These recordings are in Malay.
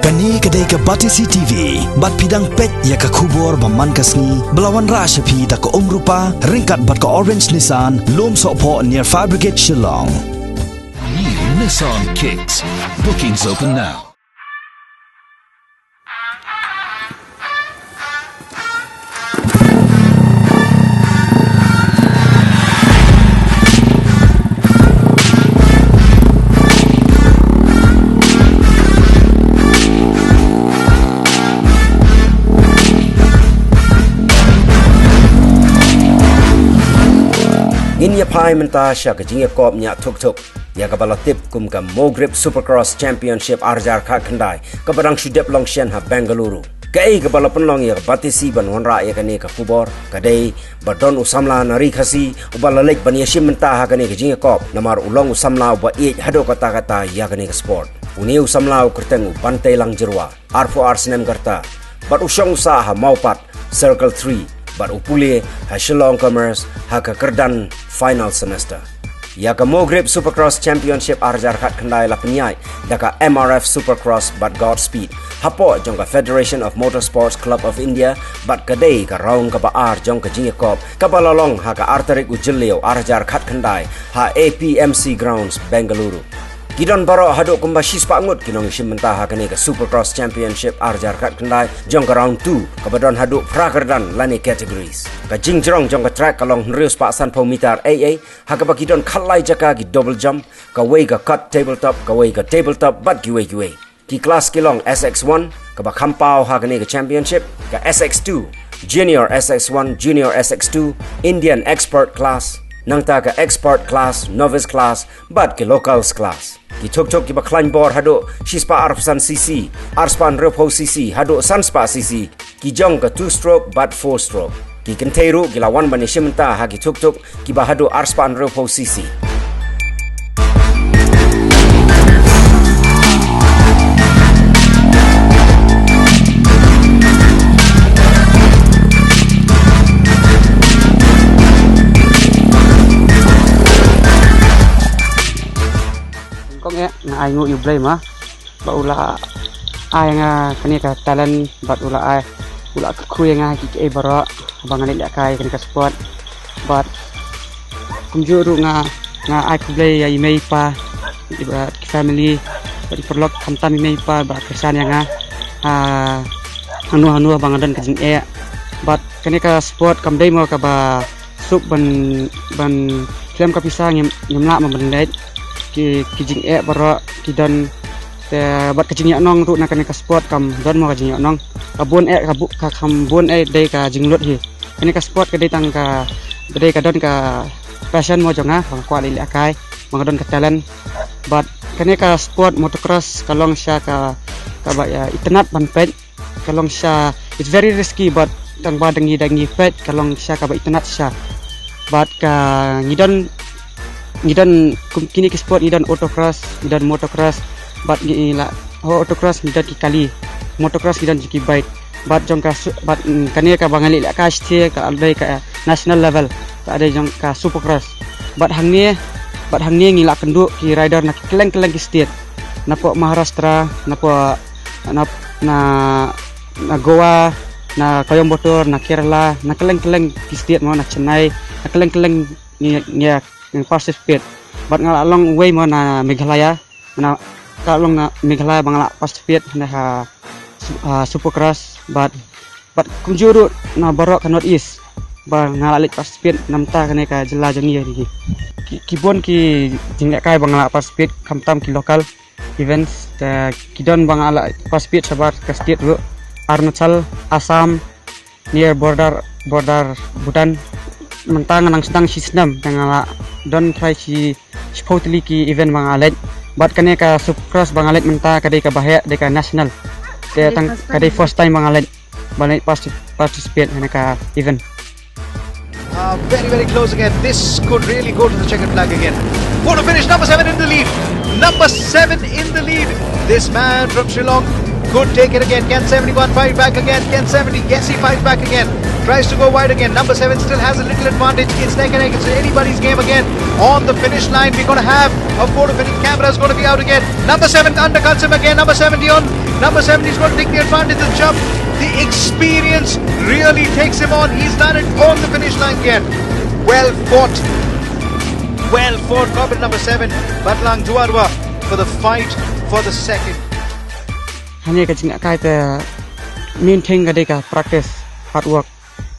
Kani kedai ke Batisi TV, bat pidang pet ya ke kubur baman kasni, belawan rashapi da ke rupa, ringkat bat ke Orange Nissan, lom sokpo near Fire Brigade Shillong. New Nissan Kicks. Bookings open now. In ya pai menta sya ke jinge kop nya tuk tuk ya ka balatip kum ka Mogrip Supercross Championship Arjar Khat Khandai ka barang shudep long shen ha Bengaluru ka ei ka balapan long ya Batisi ban honra ya ka ne ka kubor ka dei badon usamla nari khasi ubalalek ban ya shim menta ha ka ne ka jinge kop namar ulong usamla ba e hado kata kata ya ka ne ka sport uni usamla kerteng bantai lang jerwa R4R sinem karta bat usong sa ha maupat Circle 3 but upule ha Shillong Commerce ha ka kerdan final semester. Ya ka Mogrip Supercross Championship Arjar Khat Khandai la penyai da ka MRF Supercross but Godspeed. Hapo jong ka Federation of Motorsports Club of India but kadai ka round ka baar jong ka jingekop ka balalong ha ka Arterik Ujilio Arjar Khat Khandai ha APMC Grounds Bengaluru. Kidon baro hadok kumba shispa ngut kinong shimenta ha kane ka Supercross Championship Arjar Khat Khandai jong ka round 2 ka badon hadok prakardan lani categories ka jingjrong jong ka track kalong nrius pa san meter AA ha ka bakidon khalai jaka ki double jump ka way ka cut tabletop ka way ka tabletop but ki way ki class kilong SX1 ka ba khampao ha kane ka championship ka SX2 Junior SX1 Junior SX2 Indian expert class nangta ka expert class novice class but ki locals class ki tuk ki baklan bor hado shispa arpsan cc arspan repo cc hado sanspa cc ki jong ka 2 stroke but 4 stroke ki kenteru ki lawan bani shimenta ha ki tuk ki bahado arspan repo cc. Nga ay ngu you blame ha ba ula ay nga kani ka talent but ula ay ula kuya nga ki baro bang ngali kai kani ka sport but kumjuru nga ay kublay ay may pa iba family but perlok kamtan may pa ba kesan nga hanu bang adan ka jing but kani ka sport kamday mo ka ba sup ban klem ka pisang nyamla mabendet ki jing baro ki dan bat ka jing nong ru na kan ka sport kam don mo ka jing nong ka bun ka kam bun dei ka jing lut hi kan ka sport ka dei tang ka dei ka don ka passion mo jonga ka kwa li akai mo don ka talent but kan ka sport motocross kalong sya ka ba ya itnat ban pet kalong sya it's very risky but tang ba dangi pet kalong sya ka ba itnat sya but ka ngidon kini ki sport idan autocross idan motocross but gila autocross idan ki kali motocross idan ki bike but jong ka but kani ka bangali la ka ste ka aldai ka national level ka ada jong ka supercross but hangni ngila kendu ki rider na keleng ki state na po Maharashtra na po na Goa na Coimbatore na Kerala na keleng ki state mo na Chennai na keleng ni yang participate but ngalong way mo na Meghalaya na kalong na Meghalaya bangla participate na supercross but kumjuru na barok ka north east ba ngalalit participate namta kane ka jela jangi ri kibon ki jingak kai bangla participate kamtam ki local events ta kidon bangala participate sabar ka state ru Arunachal Assam near border Bhutan mentang nang sedang sistem dengan don try si supposedly ki event bang alet but kane ka supercross bang alet menta kadai ka bahaya de ka national de tang kadai first time bang alet balik participate kane ka event. Very close again. This could really go to the checkered flag again. Photo finish, number 7 in the lead. Number 7 in the lead. This man from Shillong Could take it again. Can 71 fight back again? Can 70? Yes, he fights back again. Tries to go wide again. Number 7 still has a little advantage. It's neck and neck. It's anybody's game again. On the finish line, we're going to have a photo finish. Camera is going to be out again. Number 7 undercuts him again. Number 70 on. Number 70 is going to take the advantage. The jump, the experience really takes him on. He's done it on the finish line again. Well fought. Well fought. Corbett number 7. Batlang Juarwa for the fight for the second. Hanya ka jing kai te main thing ka de ka practice hard work.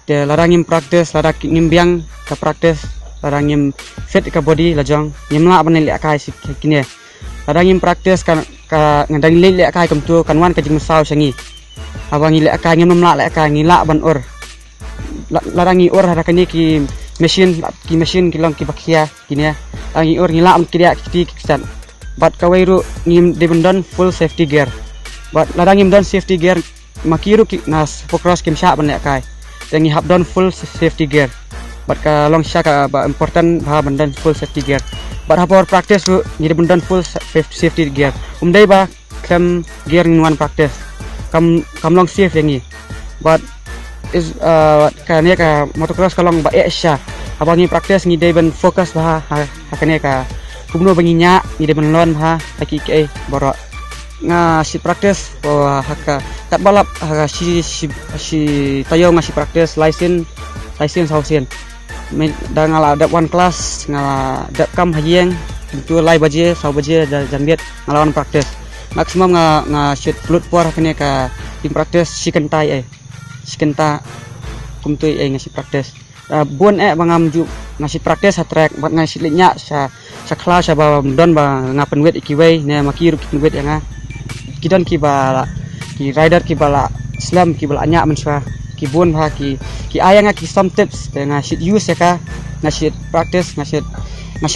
Te larang im practice, larang im biang ka practice, larang im fit ka body lajong. Nyimla ban le kai si kini. Larang im practice ka ngadang le kai kam tu kan wan ka jing sau sangi. Abang le kai ngim la le kai ngila ban or. Larang i or harakani ki machine ki long ki bakia kini. Larang i or ngila am kiria ki kisan. But kawairu ngim dependent full safety gear. But larang im don safety gear makiru ki nas pokros kim sha ban le kai. Tengi hab don full safety gear. But ka long sha ka ba important ha ban don full safety gear. But hapor practice ru ni ban don full safety gear. Dai ba kam gear in one practice. Kam long safe yangi. But is ka ne ka motocross ka long ba sha. Abang ni practice ni dai ban focus ba ha ka ne ka kumno banginya ni dai ban lon ha hakiki borok nga si practice haka kat balap haka si tayo nga si practice license hausin dah ngala ada one class ngala ada kam hajieng itu lai baje sau baje jambiet ngalawan practice maksimum nga shoot flut por hakane ka tim practice si kentai si kenta kumtui nga si practice buon bangam ju nga si practice ha track bat nga si linya sa class ba don ba nga penwet ikiwei ne makiru penwet nga kidan ki bala ki rider ki bala slam ki bala anya menswa ki bon ha ki ayang ki some tips nga shit use ya ka nga shit practice nga shit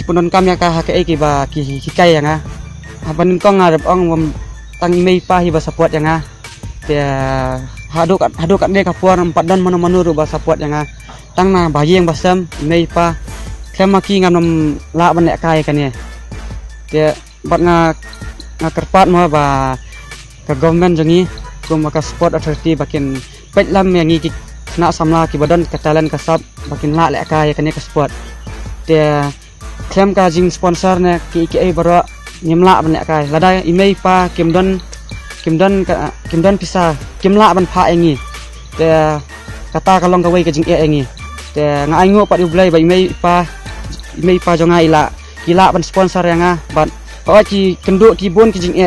punon kam ya ka ha ki ba ki kai nga aban kong nga ong tang imei pa hi ba support ya nga te haduk de ka puar 4 dan mano ba support ya nga tang na bayeng basam imei pa kema ki ngam la ban le kai kan ya te bat nga kerpat mo ba ka government jangi kuma ka sport authority bakin pet lam yang ki na samla ki badan ka talent ka sab bakin la le ka ya kan ka sport te klem ka jing sponsor ne ki baro nyemla ban le ka lada imei pa kimdon pisa kimla ban pha engi te kata kalong ka wei ka jing engi te ngai ngo pat ublai ba imei pa jonga ila ban sponsor yang ban ki kenduk ki bon ki jing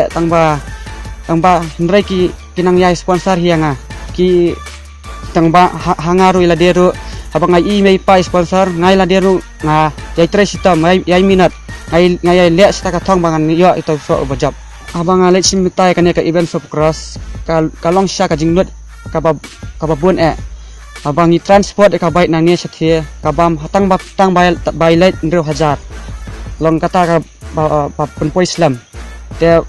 tangba ndrai ki kinang yai sponsor hianga ki tangba hangaru ila deru abang ngai mei pa sponsor ngai la deru nga yai tre sitam yai minat ngai le sta ka thong bangan yo ito so bajab abang le simtai kan ka event of cross kalong sha ka jingnut ka ba bon abang ni transport ka bait nang ni sathie ka bam hatang bai let 1000 long kata ka penpoi Islam te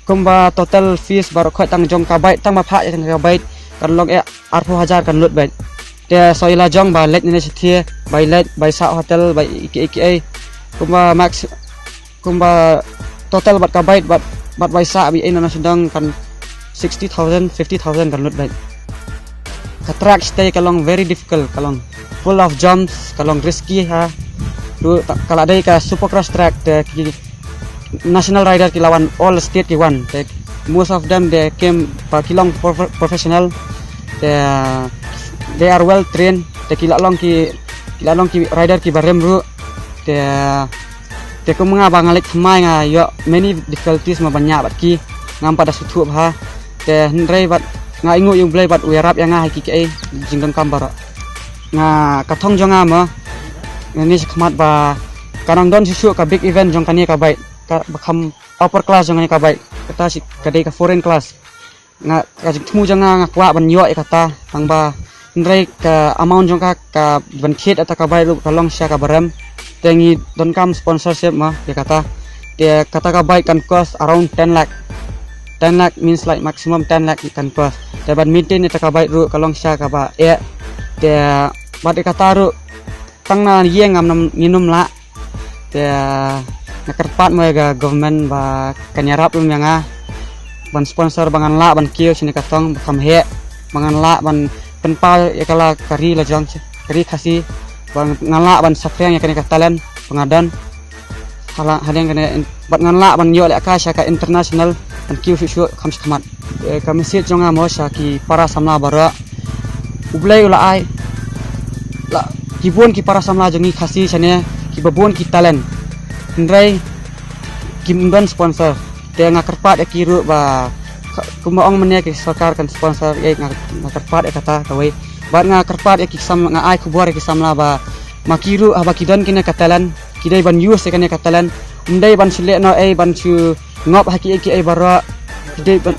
kumba total fees baru khoi tang jong ka bait tang ma pha tang ka bait kan long 8000 kan lut bait te soila jong ba let ni sithie bai let bai sa hotel bai iki kumba total bat ka bait bat bai sa bi ina sedang kan 60000 50000 kan lut bait ka track stay kalong very difficult kalong full of jumps kalong risky ha tu kalau ada ka supercross track te national rider ki lawan all state ki one most of them they came kilong professional they are well trained te kilalong ki rider ki barem ru te ko mga bangalit mai nga yo many difficulties ma banyak bat ki ngam pada sutu ha te ndrei bat nga ingu yung blai bat werap yang nga ki jinggang kambar nga kathong jonga ma ini sekemat ba kanang don susu ka big event jong kani ka baik ka bakam upper class jong kani ka baik kata si kadai ka foreign class nga ka temu jong nga kwa ban yo kata tang ba ndrei ka amount jong ka ban kit ata ka baik lu kalong sya ka baram tengi don kam sponsorship ma ya kata ka baik kan cost around 10 lakh means like maximum 10 lakh kan cost te ban maintain ata ka baik ru kalong sya ka ba te bat kata ru tang na yeng am nginum la te nakerpat mo ga government ba kanyarap lum yang ban sponsor bangan la ban kio sini katong kam he bangan la ban penpal yakala kari la jong kari khasi bang ngala ban safreng yakani katalan pengadan hala hadeng kene bat ngala ban yo le ka syaka international ban kio shu kham khamat kami sit jonga mo syaki para samla bara ublai ula ai la kibun ki para samla jongi khasi sane ki babun ki talent ndrai kimdan sponsor te ngakarpat ya kiru ba kumaong mene ki sarkar kan sponsor ya ngakarpat ya kata kawai bat ngakarpat ya ki sam nga ai kubor ki samla ba makiru aba kidan kine katalan kidai ban yus kene katalan undai ban sile no ban chu ngop haki ki bara kidai ban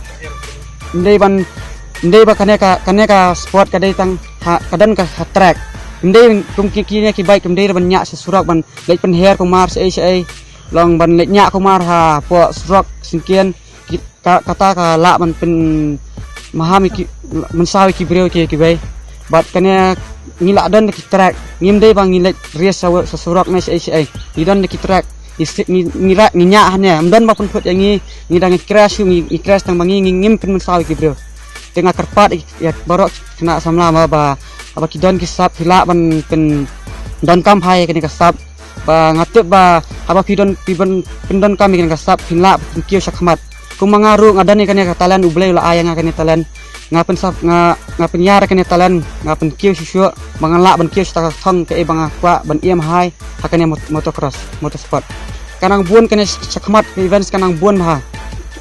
ndai ba kane ka sport kadai tang kadan ka track ndai kum ki ne ki bike ndai ban nya sesurak ban lek pen hair kumar sei long ban lek nya kumar ha po strok singkian kata ka la ban pen mahami ki mensawi ki breu ki bai bat kane ngila dan ki track ngim dei bang ngilek ries sesurak ne sei idan ki track ngira nya hanya amdan ba pun put yang ngi dang crash ngi crash tang bangi ngim pen mensawi ki breu tengah kerpat ya barok kena samla ba aba kidon ki sap hila ban pen don kam hai kene ka sap ba ngatep ba aba kidon piban pendon kam kene ka sap hila kio sakmat kumangaru ngadani kene ka talan ublai la ayang kene talan ngapen sap ngapen yar kene talan ngapen kio susu bangala ban kio sta thong ke banga kwa ban em hai hakane motocross motorsport kanang buon kene sakmat events kanang buon ha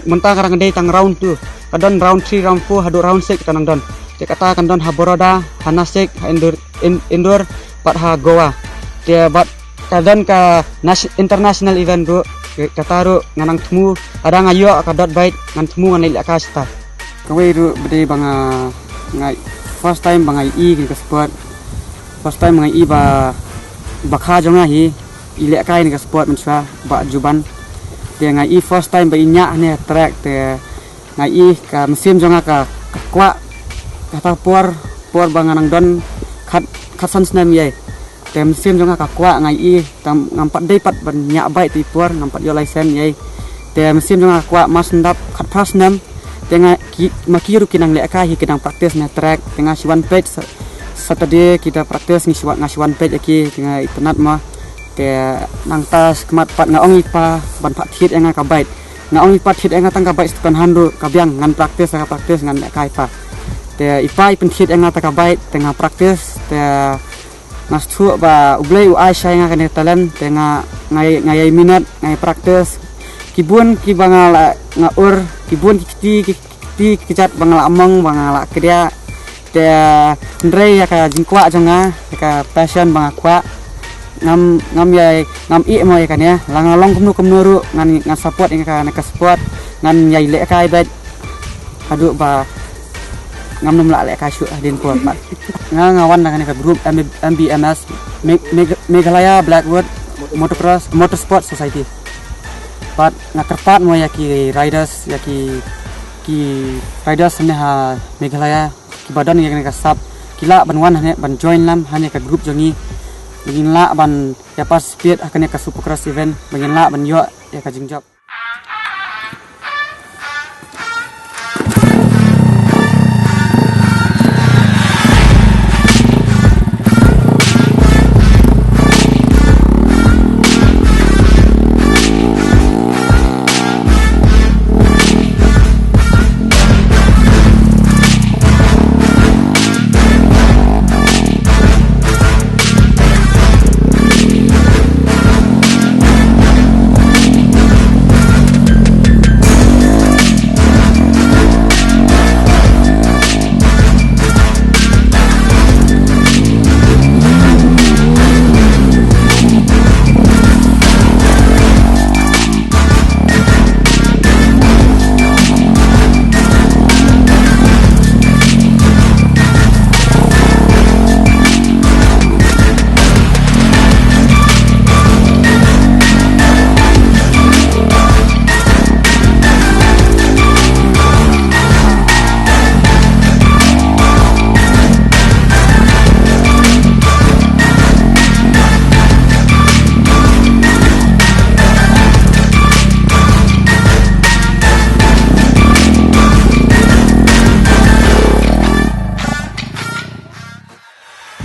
mentang karang dei tang round 2 kadon round 3 round 4 hadu round 6 kanang don te kata kandon ha boroda hanasik indoor pat ha goa te bat kadon ka international event bro kata ru nganang temu ada ngayo kadot bait ngan temu ngan lek ka sta kawai ru bede banga ngai first time bangai i ke sport first time bangai i ba bakha jonga hi ilek kai ni ke sport mensua ba juban te ngai i first time ba inya ne track te ngai i ka mesin jonga ka kwa kata por banganang don khat san snam ye tem sim jonga ka kwa ngai i tam ngampat dei pat ban nya bai ti por ngampat yo license ye tem sim jonga kwa mas ndap khat phas nam tenga makiru kinang le ka hi kinang practice na track tenga siwan page saturday kita practice ni siwan page aki tenga itanat ma te nang tas kemat pat ngaong ipa ban phat thit enga ka bait ngaong ipa thit enga tang ka bait kan handu ka biang ngan practice ngan le ka ipa te ipai penthit enga ta bait tengah praktis te ngas thu ba ublei u ai sai nga kane talent tenga ngai minat ngai praktis kibun ki bangala ngaur kibun ki kicat bangala among bangala kedia te ndrei ya ka jingkwa jonga ka passion bangakwa ngam yai ngam i mo ya kane langalong kumnu ru ngan support nga ka support ngan yai le kai bait adu ba ngam nom la le ka shu din por mat ngawan nang ka group MBMS Meghalaya Blackwood Motorsport Society pat ngakarpat mo yaki riders riders ne ha Meghalaya ki badan yang ka sap kila banwan hane ban join lam hane ka group jongi bangin la ban ya pas speed akane ka supercross event bangin la ban yo ya ka jingjap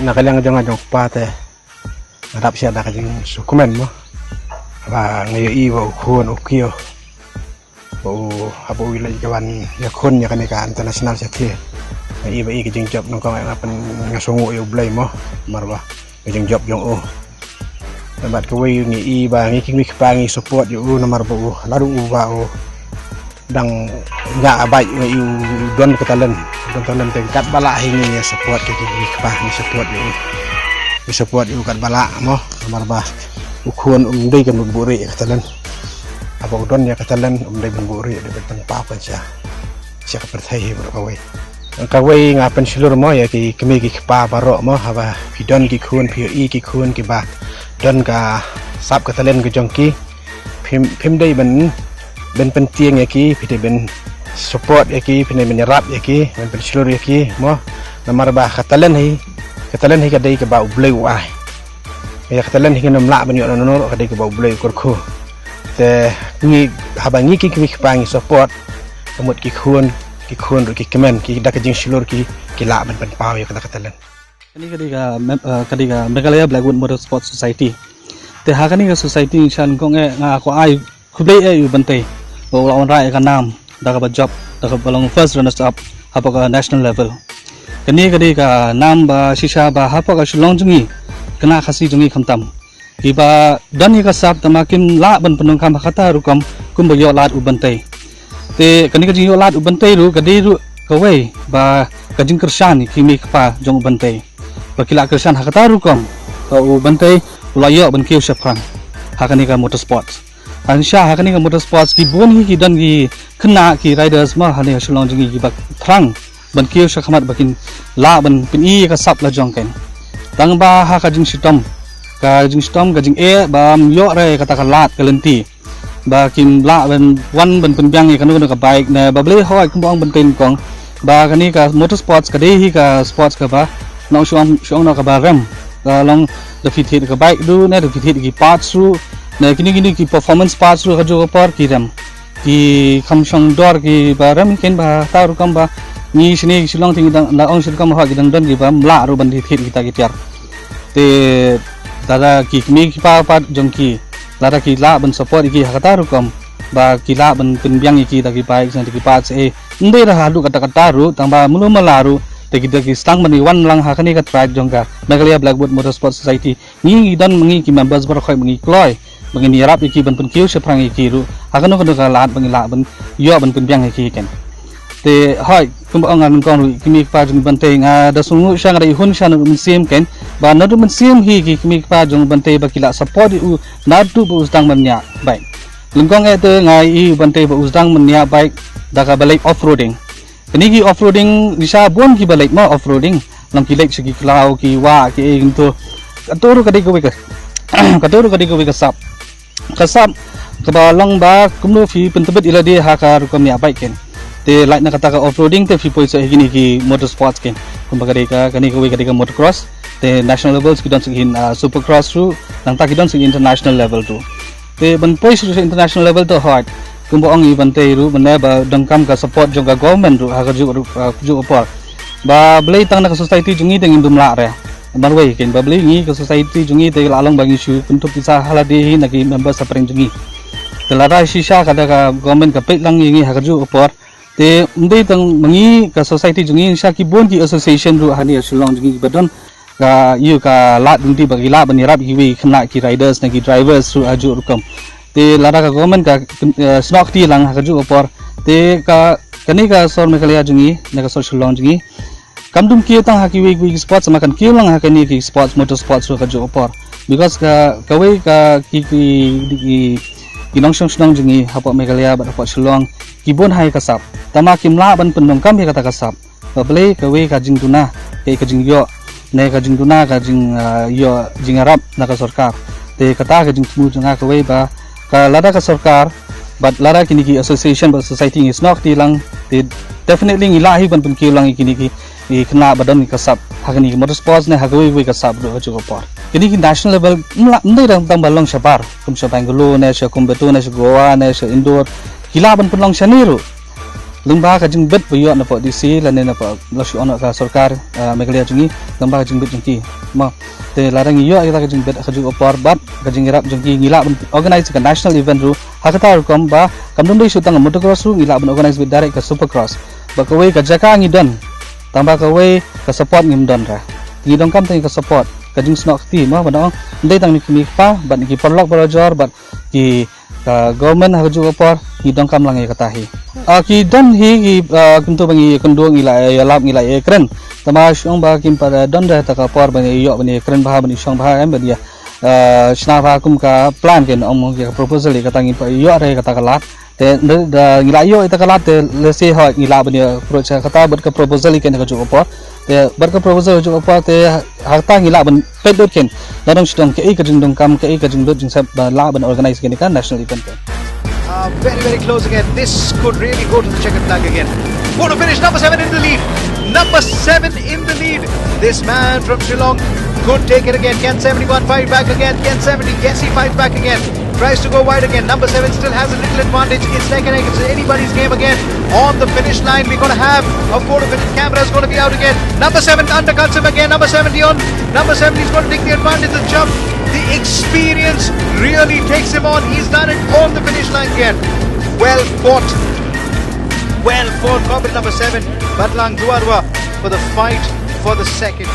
nakalang jang pate ngadap siya na kajing sukumen mo ba ngayo iwa ukun ukio bo abu wilay kawan yakun ya kanika international siya tiya iba i kajing job nung kang apan ngasungo yung blay mo marba kajing job yung Nabat kaway yung iba ngiking mikpangi support yung na marbo laro uba dang nga abay yung don katalan kat bala hingi support kajing mikpangi support yung kat bala mo marba ukun umday kan magburi katalan apa don ya katalan umday magburi dapat pangpapan siya kapertay mo kaway ngapan silur mo ya kami pa baro mo haba pidon ki kun POE ki kun ki ba don ka sap katalan ke jongki phim dai ben penting ya ki pide ben support ya ki pide menyerap ya ki ben silur ya ki mo namar ba katalan hi kadai ke ba ublai wa ya katalan hi nam la ben yo no kadai ke ba ublai kurku te ni haba ni ki pangi support kamut ki kun ro ki kemen ki dak jing silur ki la ben pau ya katalan Kani kadi ka Meghalaya Blackwood Motorsport Society. Te ha kani ka society chan kong nga ko ai khublei e bante. Bo lawan rai ka nam daga ba job daga balong first runners up hapa ka national level. Kani kadi ka nam ba shisha ba hapa ka shillong jungi kena khasi jungi khamtam. Ki ba dan hi ka sap tamakin la ban penung kam khata rukam kum ba yo lat u bante. Te kani kadi yo lat u bante ru kadi ru kawai ba kajing kershan ki mi pa jong bante. Bakila kersan hakata rukam kau bantai layak ban kiu syafran hakani ka motorsports ansha hakani ka motorsports ki bon hi ki dan ki kena ki riders ma hani shulong jingi ki bak thrang ban kiu syakhamat bakin la ban pin i ka sap la jongken tang ba ha ka jing sitom ka jing e ba yo re kata ka lat kalenti ba kim la ban wan ban penbyang ka nu ka bike na ba ble hoi kumbang ban ken kong ba kani ka motorsports ka de hi ka sports ka ba nong syong na kabarem long the fit hit ka bike du na the fit hit ki parts ru na kini ki performance parts ru ka jo par ki ram ki kham syong dor ki baram ken ba ta ru kam ba ni sini silong ting dang la ong sil kam ha ki dang don ki ba mla ru ban hit kita ki tiar te dada ki mi ki pa jong ki dada ki la ban support ki hakata ru kam ba ki la ban penbyang ki ta ki bike san ki parts e ndai ra hadu kata ru tang ba mulu malaru Tegi stang mani wan lang hakani ka track jongka Meghalaya Blackwood Motorsport Society ngi dan mengi ki members bar khoi mengi kloi mengi nirap iki ban penkiu seprang iki ru hakano kono ka lat mengi la ban yo ban penbyang iki ken te hoi kumba ngan kon ru kimi pa jong bante nga da sungu syang rai hun shan sim ken ba nadu men sim hi ki kimi pa jong bante ba kila support u nadu bu stang manya bai lengkong ete ngai i bante ba usdang manya bai daga balai off-roading Kini off-roading bisa buon ki balik mo off-roading lang ki like segi klau ki wa ki ginto katuru kadi ko wika sap kasap kabalang ba kumno fi pentebet ila dia hakar kam ya bike ken te like na kata ka off-roading te fi poisa gini ki motorsports ken kumbaga ka kani ko wika motocross te national levels ki don segin supercross ru lang ta ki don segin international level tu te ban poisa international level to hard kumbo ang ibante ru benda ba dangkam ka support jong ka government ru ha ju opor ba blai tang na ka society jungi deng indum la re barwai ken ba blai ngi ka society jungi te lalong bang issue untuk bisa haladi hi nagi member sa preng jungi telara shisha kada ka government ka pet lang ngi ha ju opor te ndai tang mangi ka society jungi sha ki bon ki association ru hani sulong jungi badon ka yu ka lat dungti bagi la banirap ki wi khna ki riders nagi drivers ru aju rukam te lara ka government ka snok ti lang ha ju opor te ka kani ka sor Meghalaya jungi na ka social long jungi kamdum ki tang ha ki wi sports makan ki lang ha kani ki sports motorsports ru ka ju opor because ka kawai ka ki nong shong jungi ha pa Meghalaya ba pa shillong ki bon hai ka sap tama kimla ban pendong kam ka ta ka sap ba ble kawai ka jing tuna ka jing yo ne ka jing tuna ka jing yo jing arab na ka sarkar te kata ka jing tmu junga kawai ba ka lada ka sarkar but lada kini ki association but society is not tilang te definitely ngilahi ban pun kilang kini ki kena badan ka sap hakani motorsports ne hagoi wi ka sap ro ju por kini ki national level ndai dang tang balong sapar kum sa Bangalore ne sa Kumbetu ne sa Goa ne sa Indore kila ban pun long saniru lengba ka jing bet buyo na po DC la ne na po lo shi ono ka sarkar Meghalaya jungi lengba ka jing bet jingki ma te larang iyo kita ka jing bet ka jing opor bat ka jing rap jingki ngila organize ka national event ru hakata kom ba kamdum dei sutang motocross ru ngila organize with direct ka supercross ba ka we ka jaka ngidon tambah ka we ka support ngimdon ra ngidong kam tang ka support ka jing snok ti ma ba no dei tang ni pa bat ni perlok barajor bat ki government ha ju opor ngidong kam lang katahi ki don hi kuntu bangi kundung ila lab ila kren tama syong ba kim pada don da ta ka por bangi yo bani kren ba bani syong ba em dia shna ba kum ka plan ken om ka proposal ka tangi pa yo re kata kalat te ngila yo ita kalat te le se ho ngila bani project kata ber ka proposal ken ka ju opor te ber ka proposal ju opor te harta ngila ban pe dot ken darong sidong ke ka jing dong kam ke ka jing dot jing sab la ban organize ken ka national event Very, very close again. This could really go to the checkered flag again. Photo finish, number 7 in the lead. Number 7 in the lead. This man from Shillong could take it again. Ken 71 fight back again. Ken 70, yes, he fights back again. Tries to go wide again. Number 7 still has a little advantage. It's neck and neck. It's anybody's game again. On the finish line, we're going to have a photo finish. Camera is going to be out again. Number 7 undercuts him again. Number 70 on. Number 70 is going to take the advantage. The jump. The experience really takes him on. He's done it on the finish line again. Well fought. Well fought, combat number 7, Badlang Duarwa, for the fight for the second.